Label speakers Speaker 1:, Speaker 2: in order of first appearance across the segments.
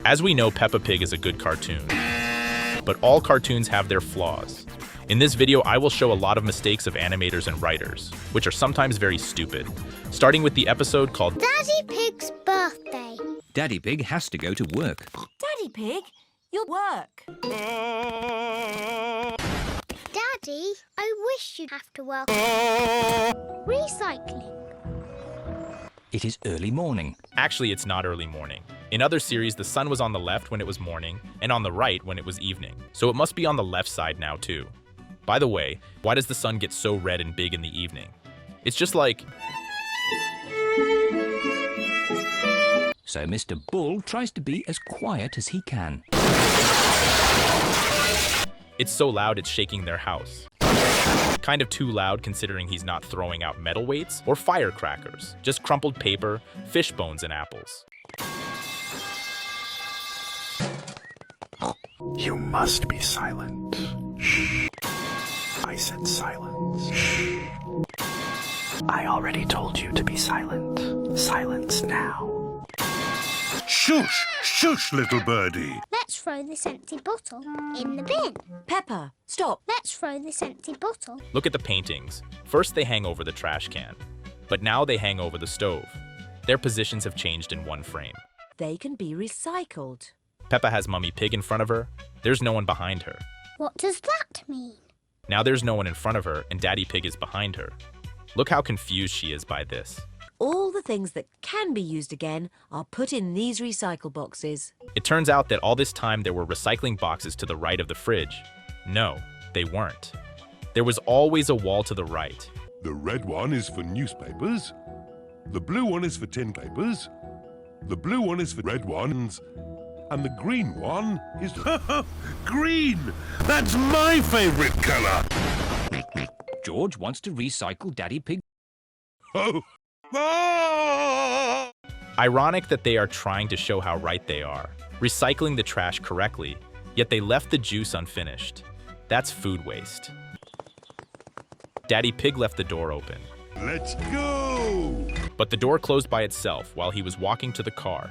Speaker 1: As we know, Peppa Pig is a good cartoon, but all cartoons have their flaws. In this video, I will show a lot of mistakes of animators and writers, which are sometimes very stupid, starting with the episode called
Speaker 2: Daddy Pig's Birthday.
Speaker 3: Daddy Pig has to go to work.
Speaker 4: Daddy Pig, your work.
Speaker 2: Daddy, I wish you'd have to work. Recycling.
Speaker 3: It is early morning.
Speaker 1: Actually, it's not early morning. In other series, the sun was on the left when it was morning, and on the right when it was evening. So it must be on the left side now, too. By the way, why does the sun get so red and big in the evening? It's just like...
Speaker 3: So Mr. Bull tries to be as quiet as he can.
Speaker 1: It's so loud it's shaking their house. Kind of too loud considering he's not throwing out metal weights or firecrackers, just crumpled paper, fish bones, and apples.
Speaker 5: You must be silent. Shh. I said silence. Shh. I already told you to be silent. Silence now.
Speaker 6: Shush! Shush, little birdie!
Speaker 2: Let's throw this empty bottle in the bin.
Speaker 4: Peppa, stop.
Speaker 2: Let's throw this empty bottle.
Speaker 1: Look at the paintings. First they hang over the trash can, but now they hang over the stove. Their positions have changed in one frame.
Speaker 4: They can be recycled.
Speaker 1: Peppa has Mummy Pig in front of her. There's no one behind her.
Speaker 2: What does that mean?
Speaker 1: Now there's no one in front of her, and Daddy Pig is behind her. Look how confused she is by this.
Speaker 4: All the things that can be used again are put in these recycle boxes.
Speaker 1: It turns out that all this time there were recycling boxes to the right of the fridge. No, they weren't. There was always a wall to the right.
Speaker 6: The red one is for newspapers. The blue one is for tin papers. The blue one is for red ones. And the green one is... Green! That's my favorite colour!
Speaker 3: George wants to recycle Daddy Pig.
Speaker 6: Oh! Ah!
Speaker 1: Ironic that they are trying to show how right they are, recycling the trash correctly, yet they left the juice unfinished. That's food waste. Daddy Pig left the door open.
Speaker 6: Let's go!
Speaker 1: But the door closed by itself while he was walking to the car.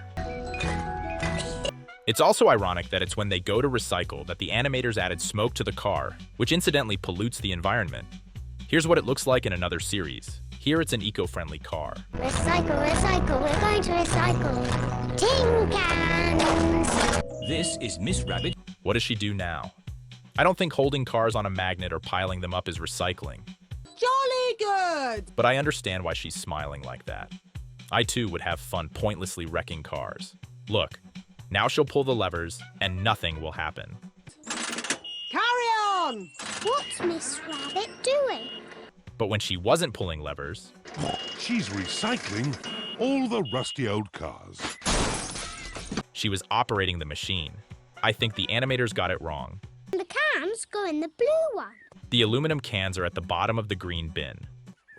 Speaker 1: It's also ironic that it's when they go to recycle that the animators added smoke to the car, which incidentally pollutes the environment. Here's what it looks like in another series. Here it's an eco-friendly car.
Speaker 2: Recycle, recycle, we're going to recycle. Tin cans!
Speaker 3: This is Miss Rabbit.
Speaker 1: What does she do now? I don't think holding cars on a magnet or piling them up is recycling.
Speaker 4: Jolly good!
Speaker 1: But I understand why she's smiling like that. I too would have fun pointlessly wrecking cars. Look, now she'll pull the levers and nothing will happen.
Speaker 4: Carry on!
Speaker 2: What's Miss Rabbit doing?
Speaker 1: But when she wasn't pulling levers,
Speaker 6: She's recycling all the rusty old cars.
Speaker 1: she was operating the machine. I think the animators got it wrong.
Speaker 2: The cans go in the blue one.
Speaker 1: The aluminum cans are at the bottom of the green bin.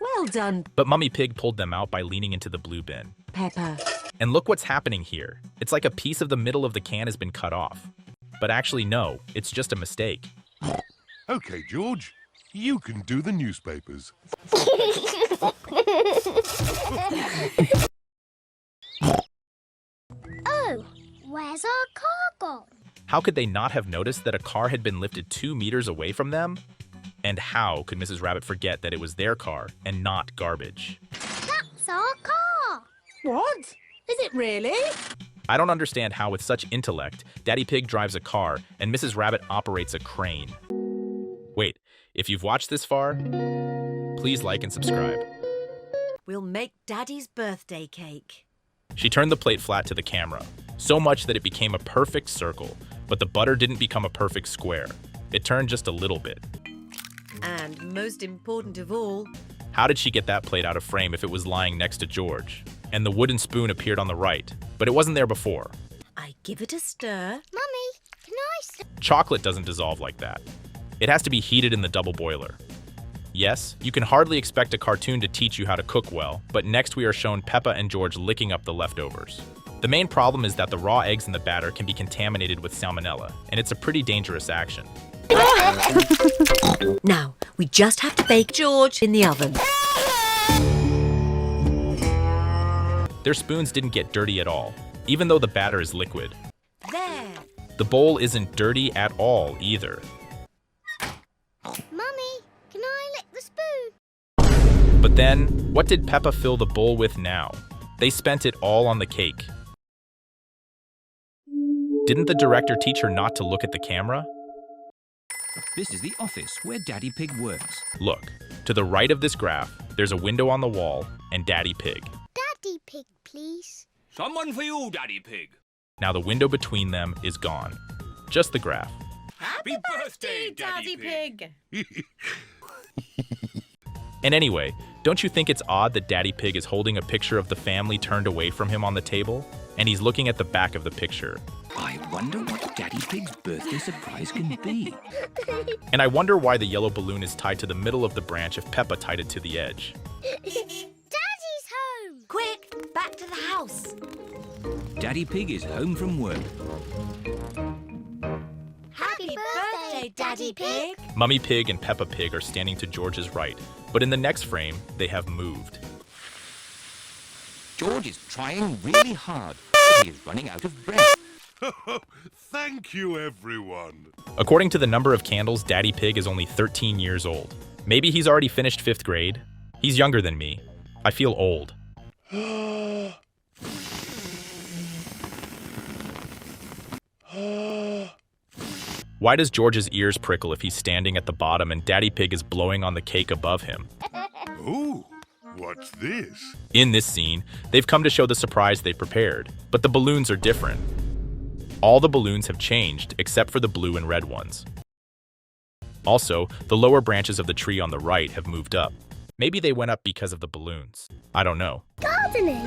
Speaker 4: Well done,
Speaker 1: But Mummy Pig pulled them out by leaning into the blue bin.
Speaker 4: Peppa.
Speaker 1: And look what's happening here. It's like a piece of the middle of the can has been cut off. But actually, no, it's just a mistake.
Speaker 6: Okay, George, you can do the newspapers.
Speaker 2: Oh, where's our car gone?
Speaker 1: How could they not have noticed that a car had been lifted 2 meters away from them? And how could Mrs. Rabbit forget that it was their car and not garbage?
Speaker 2: That's our car.
Speaker 4: What? Is it really?
Speaker 1: I don't understand how, with such intellect, Daddy Pig drives a car and Mrs. Rabbit operates a crane. Wait, if you've watched this far, please like and subscribe.
Speaker 4: We'll make Daddy's birthday cake.
Speaker 1: She turned the plate flat to the camera, so much that it became a perfect circle, but the butter didn't become a perfect square. It turned just a little bit.
Speaker 4: And most important of all,
Speaker 1: How did she get that plate out of frame if it was lying next to George? And the wooden spoon appeared on the right, but it wasn't there before.
Speaker 4: I give it a stir.
Speaker 2: Mummy, can I
Speaker 1: Chocolate doesn't dissolve like that. It has to be heated in the double boiler. Yes, you can hardly expect a cartoon to teach you how to cook well, but next we are shown Peppa and George licking up the leftovers. The main problem is that the raw eggs in the batter can be contaminated with salmonella, and it's a pretty dangerous action.
Speaker 4: Now, we just have to bake George in the oven.
Speaker 1: Their spoons didn't get dirty at all, even though the batter is liquid.
Speaker 4: There! There.
Speaker 1: The bowl isn't dirty at all either.
Speaker 2: Mummy, can I lick the spoon?
Speaker 1: But then, what did Peppa fill the bowl with now? They spent it all on the cake. Didn't the director teach her not to look at the camera?
Speaker 3: This is the office where Daddy Pig works.
Speaker 1: Look, to the right of this graph, there's a window on the wall and Daddy Pig.
Speaker 2: Daddy Pig, please.
Speaker 3: Someone for you, Daddy Pig.
Speaker 1: Now the window between them is gone. Just the graph.
Speaker 3: Happy birthday, Daddy Pig.
Speaker 1: And anyway, don't you think it's odd that Daddy Pig is holding a picture of the family turned away from him on the table? And he's looking at the back of the picture.
Speaker 3: I wonder what Daddy Pig's birthday surprise can be.
Speaker 1: And I wonder why the yellow balloon is tied to the middle of the branch if Peppa tied it to the edge.
Speaker 2: Daddy's home.
Speaker 4: Quick, back to the house.
Speaker 3: Daddy Pig is home from work.
Speaker 2: Happy birthday, Daddy Pig.
Speaker 1: Mummy Pig and Peppa Pig are standing to George's right, but in the next frame, they have moved.
Speaker 3: George is trying really hard, but he is running out of breath.
Speaker 6: Thank you, everyone.
Speaker 1: According to the number of candles, Daddy Pig is only 13 years old. Maybe he's already finished 5th grade. He's younger than me. I feel old. Why does George's ears prickle if he's standing at the bottom and Daddy Pig is blowing on the cake above him?
Speaker 6: Ooh, what's this?
Speaker 1: In this scene, they've come to show the surprise they prepared, but the balloons are different. All the balloons have changed except for the blue and red ones. Also, the lower branches of the tree on the right have moved up. Maybe they went up because of the balloons. I don't know.
Speaker 2: Gardening.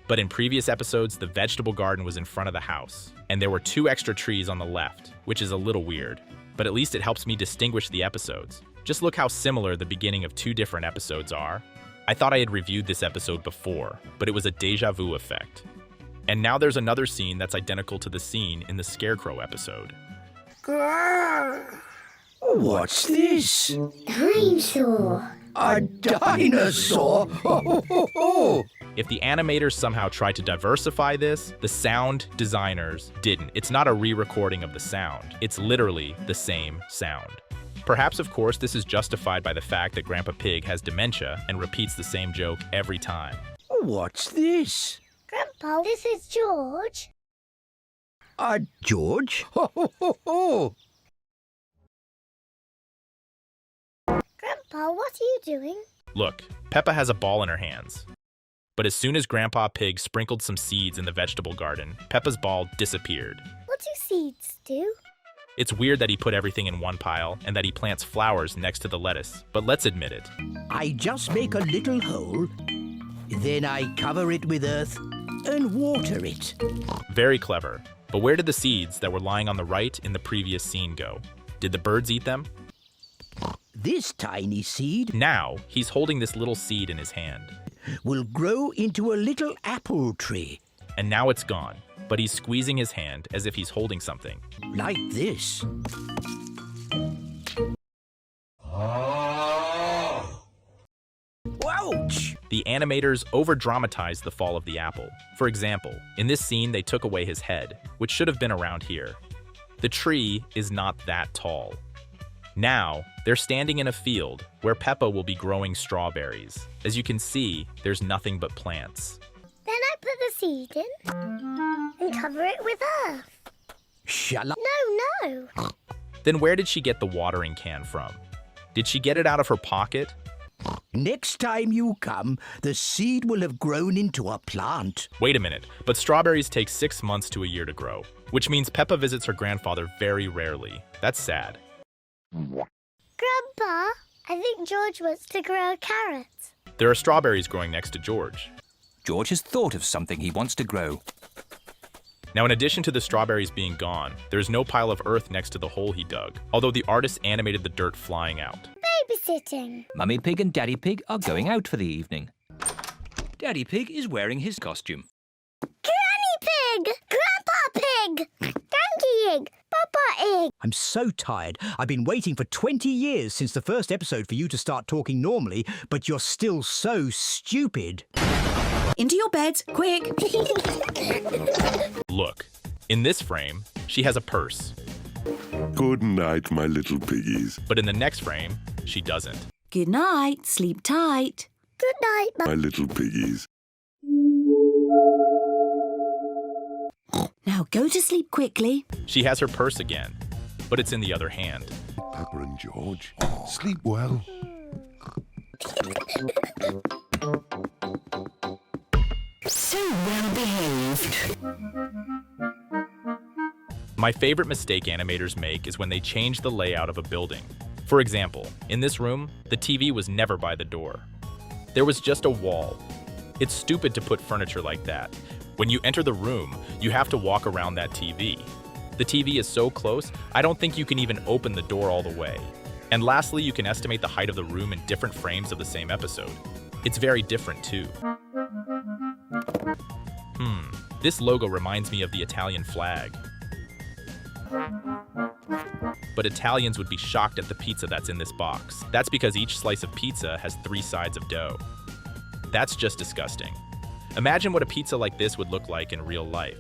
Speaker 1: But in previous episodes, the vegetable garden was in front of the house, and there were 2 extra trees on the left, which is a little weird. But at least it helps me distinguish the episodes. Just look how similar the beginning of 2 different episodes are. I thought I had reviewed this episode before, but it was a deja vu effect. And now there's another scene that's identical to the scene in the Scarecrow episode.
Speaker 7: What's this?
Speaker 2: Dinosaur.
Speaker 7: A dinosaur?
Speaker 1: If the animators somehow tried to diversify this, the sound designers didn't. It's not a re-recording of the sound. It's literally the same sound. Perhaps, of course, this is justified by the fact that Grandpa Pig has dementia and repeats the same joke every time.
Speaker 7: What's this?
Speaker 2: Grandpa, this is George.
Speaker 7: George?
Speaker 2: Grandpa, what are you doing?
Speaker 1: Look, Peppa has a ball in her hands. But as soon as Grandpa Pig sprinkled some seeds in the vegetable garden, Peppa's ball disappeared.
Speaker 2: What do seeds do?
Speaker 1: It's weird that he put everything in one pile and that he plants flowers next to the lettuce, but let's admit it.
Speaker 7: I just make a little hole, then I cover it with earth and water it.
Speaker 1: Very clever. But where did the seeds that were lying on the right in the previous scene go? Did the birds eat them?
Speaker 7: This tiny seed
Speaker 1: Now, he's holding this little seed in his hand.
Speaker 7: will grow into a little apple tree,
Speaker 1: And now it's gone, but he's squeezing his hand as if he's holding something.
Speaker 7: like this. Ouch!
Speaker 1: The animators over-dramatized the fall of the apple. For example, in this scene they took away his head, which should have been around here. The tree is not that tall. Now, they're standing in a field where Peppa will be growing strawberries. As you can see, there's nothing but plants.
Speaker 2: Then I put the seed in and cover it with earth.
Speaker 7: Shall I?
Speaker 2: No.
Speaker 1: Then where did she get the watering can from? Did she get it out of her pocket?
Speaker 7: Next time you come, the seed will have grown into a plant.
Speaker 1: Wait a minute, but strawberries take 6 months to a year to grow, which means Peppa visits her grandfather very rarely. That's sad.
Speaker 2: Grandpa, I think George wants to grow carrots.
Speaker 1: There are strawberries growing next to George.
Speaker 3: George has thought of something he wants to grow.
Speaker 1: Now, in addition to the strawberries being gone, there's no pile of earth next to the hole he dug, although the artist animated the dirt flying out.
Speaker 2: Babysitting.
Speaker 3: Mummy Pig and Daddy Pig are going out for the evening. Daddy Pig is wearing his costume.
Speaker 2: Granny Pig! Grandpa Pig! Donkey Egg! Papa Egg!
Speaker 7: I'm so tired. I've been waiting for 20 years since the first episode for you to start talking normally, but you're still so stupid.
Speaker 4: Into your beds, quick.
Speaker 1: look. In this frame, she has a purse.
Speaker 6: Good night, my little piggies.
Speaker 1: But in the next frame, she doesn't.
Speaker 4: Good night. Sleep tight.
Speaker 2: Good night,
Speaker 6: My little piggies.
Speaker 4: Now go to sleep quickly.
Speaker 1: She has her purse again, but it's in the other hand.
Speaker 6: Peppa and George, sleep well.
Speaker 2: So well behaved.
Speaker 1: My favorite mistake animators make is when they change the layout of a building. For example, in this room, the TV was never by the door. There was just a wall. It's stupid to put furniture like that. When you enter the room, you have to walk around that TV. The TV is so close, I don't think you can even open the door all the way. And lastly, you can estimate the height of the room in different frames of the same episode. It's very different too. This logo reminds me of the Italian flag. But Italians would be shocked at the pizza that's in this box. That's because each slice of pizza has 3 sides of dough. That's just disgusting. Imagine what a pizza like this would look like in real life.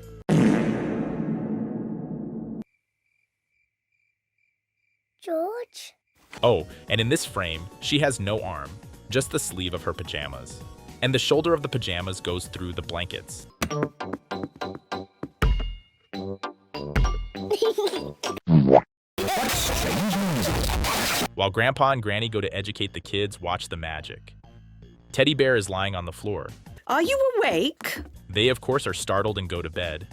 Speaker 2: George?
Speaker 1: Oh, and in this frame, she has no arm, just the sleeve of her pajamas. And the shoulder of the pajamas goes through the blankets. While Grandpa and Granny go to educate the kids, watch the magic. Teddy Bear is lying on the floor.
Speaker 8: Are you awake?
Speaker 1: They, of course, are startled and go to bed.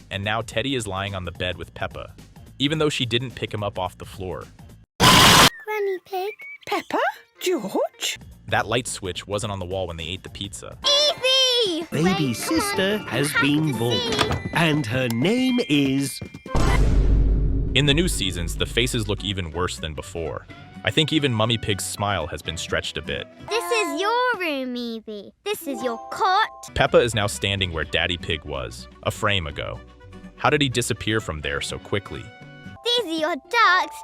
Speaker 1: And now Teddy is lying on the bed with Peppa, even though she didn't pick him up off the floor.
Speaker 2: Granny Pig?
Speaker 8: Peppa? George?
Speaker 1: That light switch wasn't on the wall when they ate the pizza.
Speaker 2: Evie!
Speaker 7: Baby sister has been born, and her name is...
Speaker 1: In the new seasons, the faces look even worse than before. I think even Mummy Pig's smile has been stretched a bit.
Speaker 2: This is your room, Evie. This is your cot.
Speaker 1: Peppa is now standing where Daddy Pig was, a frame ago. How did he disappear from there so quickly?
Speaker 2: These are your ducks.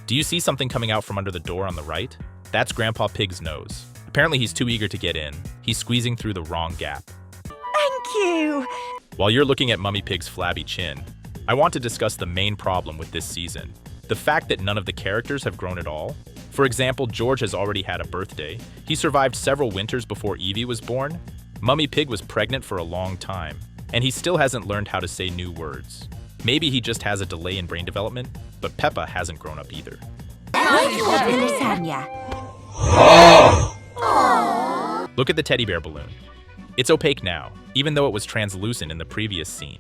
Speaker 1: Do you see something coming out from under the door on the right? That's Grandpa Pig's nose. Apparently he's too eager to get in. He's squeezing through the wrong gap.
Speaker 8: Thank you.
Speaker 1: While you're looking at Mummy Pig's flabby chin, I want to discuss the main problem with this season. The fact that none of the characters have grown at all. For example, George has already had a birthday. He survived several winters before Evie was born. Mummy Pig was pregnant for a long time, and he still hasn't learned how to say new words. Maybe he just has a delay in brain development, but Peppa hasn't grown up either. Look at the teddy bear balloon. It's opaque now, even though it was translucent in the previous scene.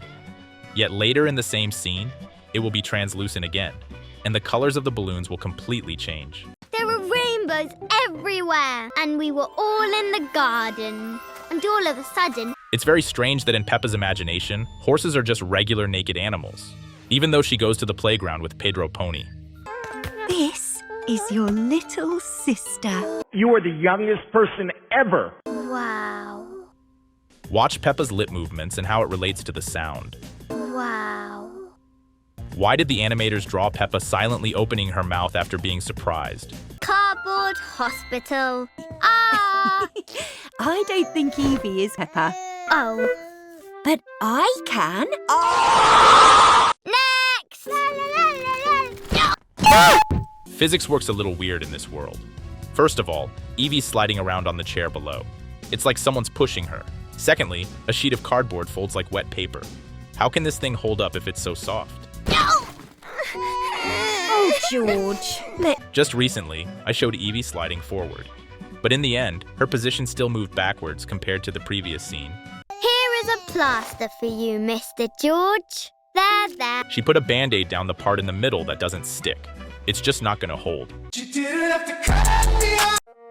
Speaker 1: Yet later in the same scene, it will be translucent again, and the colors of the balloons will completely change.
Speaker 2: There were rainbows everywhere, and we were all in the garden. And all of a sudden...
Speaker 1: It's very strange that in Peppa's imagination, horses are just regular naked animals, even though she goes to the playground with Pedro Pony.
Speaker 9: This is your little sister.
Speaker 10: You are the youngest person ever.
Speaker 2: Wow.
Speaker 1: Watch Peppa's lip movements and how it relates to the sound.
Speaker 2: Wow.
Speaker 1: Why did the animators draw Peppa silently opening her mouth after being surprised?
Speaker 2: Cardboard hospital. Ah!
Speaker 9: I don't think Evie is Peppa.
Speaker 2: Oh.
Speaker 9: But I can.
Speaker 2: Next!
Speaker 1: Physics works a little weird in this world. First of all, Evie's sliding around on the chair below. It's like someone's pushing her. Secondly, a sheet of cardboard folds like wet paper. How can this thing hold up if it's so soft?
Speaker 9: Oh, George.
Speaker 1: Just recently, I showed Evie sliding forward. But in the end, her position still moved backwards compared to the previous scene.
Speaker 2: Here is a plaster for you, Mr. George. There.
Speaker 1: She put a band-aid down the part in the middle that doesn't stick. It's just not gonna hold.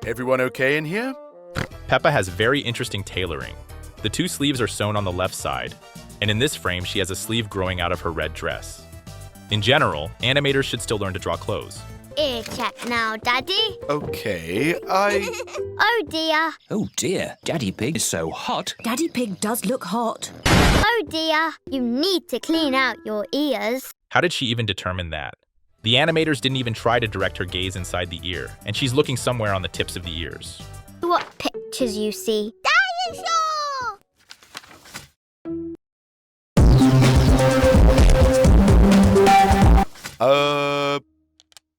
Speaker 11: Everyone okay in here?
Speaker 1: Peppa has very interesting tailoring. The 2 sleeves are sewn on the left side, and in this frame she has a sleeve growing out of her red dress. In general, animators should still learn to draw clothes.
Speaker 2: Ear check now, Daddy.
Speaker 11: Okay,
Speaker 2: Oh dear.
Speaker 3: Oh dear, Daddy Pig is so hot.
Speaker 4: Daddy Pig does look hot.
Speaker 2: Oh dear. You need to clean out your ears.
Speaker 1: How did she even determine that? The animators didn't even try to direct her gaze inside the ear, and she's looking somewhere on the tips of the ears.
Speaker 2: What pictures you see? Dinosaur!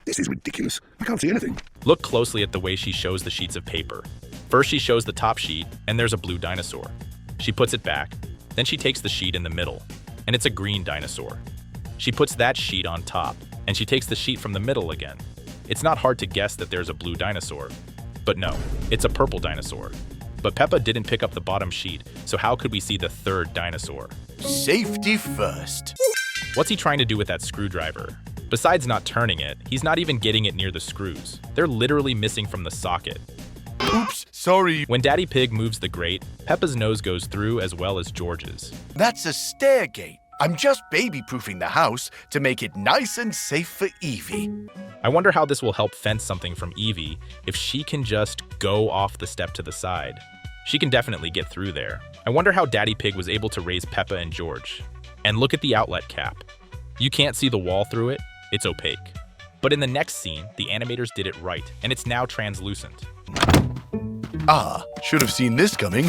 Speaker 6: This is ridiculous. I can't see anything.
Speaker 1: Look closely at the way she shows the sheets of paper. First, she shows the top sheet, and there's a blue dinosaur. She puts it back. Then she takes the sheet in the middle, and it's a green dinosaur. She puts that sheet on top, and she takes the sheet from the middle again. It's not hard to guess that there's a blue dinosaur. But no, it's a purple dinosaur. But Peppa didn't pick up the bottom sheet, so how could we see the third dinosaur?
Speaker 11: Safety first.
Speaker 1: What's he trying to do with that screwdriver? Besides not turning it, he's not even getting it near the screws. They're literally missing from the socket.
Speaker 11: Oops, sorry.
Speaker 1: When Daddy Pig moves the grate, Peppa's nose goes through as well as George's.
Speaker 11: That's a stair gate. I'm just baby-proofing the house to make it nice and safe for Evie.
Speaker 1: I wonder how this will help fence something from Evie if she can just go off the step to the side. She can definitely get through there. I wonder how Daddy Pig was able to raise Peppa and George. And look at the outlet cap. You can't see the wall through it. It's opaque. But in the next scene, the animators did it right, and it's now translucent.
Speaker 11: Should have seen this coming.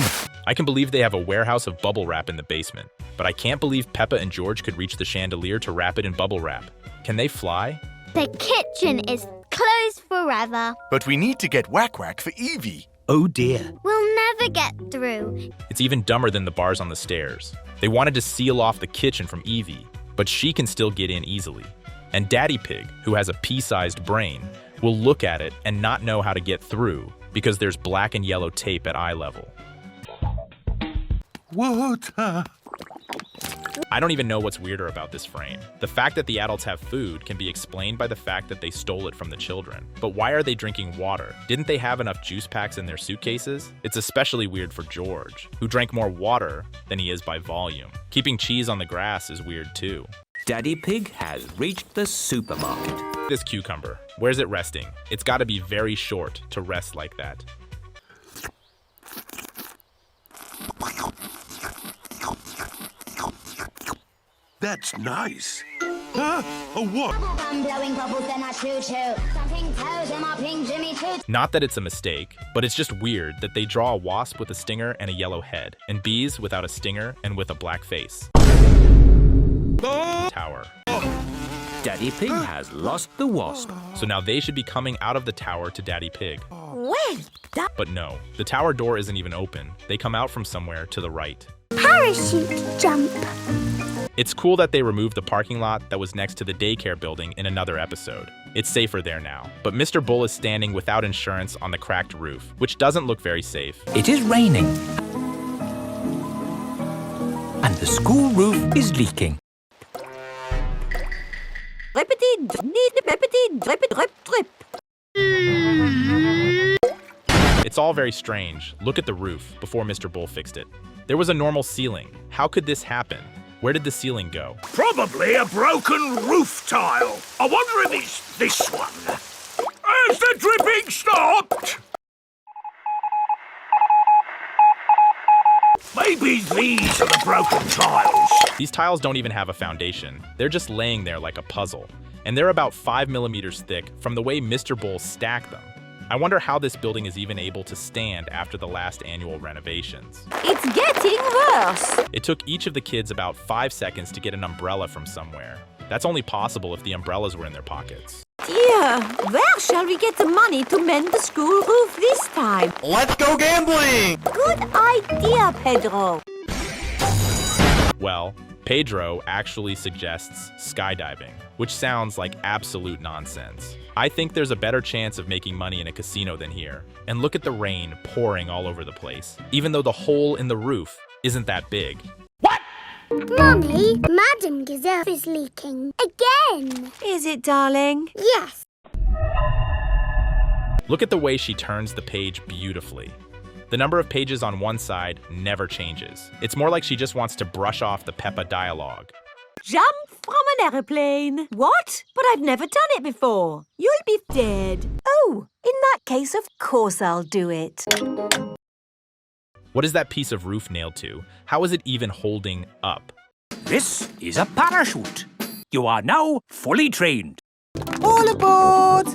Speaker 1: I can believe they have a warehouse of bubble wrap in the basement, but I can't believe Peppa and George could reach the chandelier to wrap it in bubble wrap. Can they fly?
Speaker 2: The kitchen is closed forever.
Speaker 11: But we need to get Whack Whack for Evie.
Speaker 7: Oh dear.
Speaker 2: We'll never get through.
Speaker 1: It's even dumber than the bars on the stairs. They wanted to seal off the kitchen from Evie, but she can still get in easily. And Daddy Pig, who has a pea-sized brain, will look at it and not know how to get through because there's black and yellow tape at eye level.
Speaker 6: Water.
Speaker 1: I don't even know what's weirder about this frame. The fact that the adults have food can be explained by the fact that they stole it from the children. But why are they drinking water? Didn't they have enough juice packs in their suitcases? It's especially weird for George, who drank more water than he is by volume. Keeping cheese on the grass is weird too.
Speaker 3: Daddy Pig has reached the supermarket.
Speaker 1: This cucumber, where's it resting? It's gotta be very short to rest like that.
Speaker 6: That's nice. Huh? A what?
Speaker 1: Not that it's a mistake, but it's just weird that they draw a wasp with a stinger and a yellow head, and bees without a stinger and with a black face. Tower.
Speaker 3: Daddy Pig has lost the wasp.
Speaker 1: So now they should be coming out of the tower to Daddy Pig.
Speaker 9: Well done.
Speaker 1: But no, the tower door isn't even open. They come out from somewhere to the right.
Speaker 2: Parachute jump.
Speaker 1: It's cool that they removed the parking lot that was next to the daycare building in another episode. It's safer there now. But Mr. Bull is standing without insurance on the cracked roof, which doesn't look very safe.
Speaker 3: It is raining. And the school roof is leaking.
Speaker 1: It's all very strange. Look at the roof before Mr. Bull fixed it. There was a normal ceiling. How could this happen? Where did the ceiling go?
Speaker 10: Probably a broken roof tile. I wonder if it's this one. Has the dripping stopped? Maybe these are the broken tiles.
Speaker 1: These tiles don't even have a foundation. They're just laying there like a puzzle. And they're about 5 millimeters thick from the way Mr. Bull stacked them. I wonder how this building is even able to stand after the last annual renovations.
Speaker 9: It's getting worse.
Speaker 1: It took each of the kids about 5 seconds to get an umbrella from somewhere. That's only possible if the umbrellas were in their pockets.
Speaker 9: Dear, where shall we get the money to mend the school roof this time?
Speaker 11: Let's go gambling!
Speaker 9: Good idea, Pedro.
Speaker 1: Well, Pedro actually suggests skydiving, which sounds like absolute nonsense. I think there's a better chance of making money in a casino than here. And look at the rain pouring all over the place, even though the hole in the roof isn't that big. What?
Speaker 2: Mommy, Madam Gazelle is leaking again.
Speaker 4: Is it, darling?
Speaker 2: Yes.
Speaker 1: Look at the way she turns the page beautifully. The number of pages on one side never changes. It's more like she just wants to brush off the Peppa dialogue.
Speaker 4: Jump from an aeroplane. What? But I've never done it before. You'll be dead. Oh, in that case, of course I'll do it.
Speaker 1: What is that piece of roof nailed to? How is it even holding up?
Speaker 3: This is a parachute. You are now fully trained.
Speaker 4: All aboard!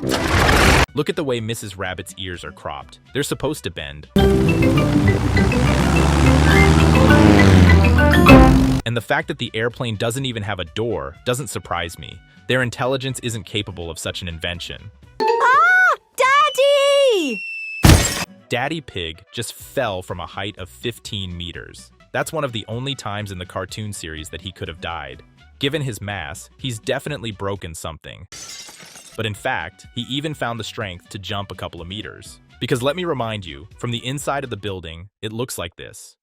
Speaker 1: Look at the way Mrs. Rabbit's ears are cropped. They're supposed to bend. And the fact that the airplane doesn't even have a door doesn't surprise me. Their intelligence isn't capable of such an invention.
Speaker 4: Ah! Daddy!
Speaker 1: Daddy Pig just fell from a height of 15 meters. That's one of the only times in the cartoon series that he could have died. Given his mass, he's definitely broken something. But in fact, he even found the strength to jump a couple of meters. Because let me remind you, from the inside of the building, it looks like this.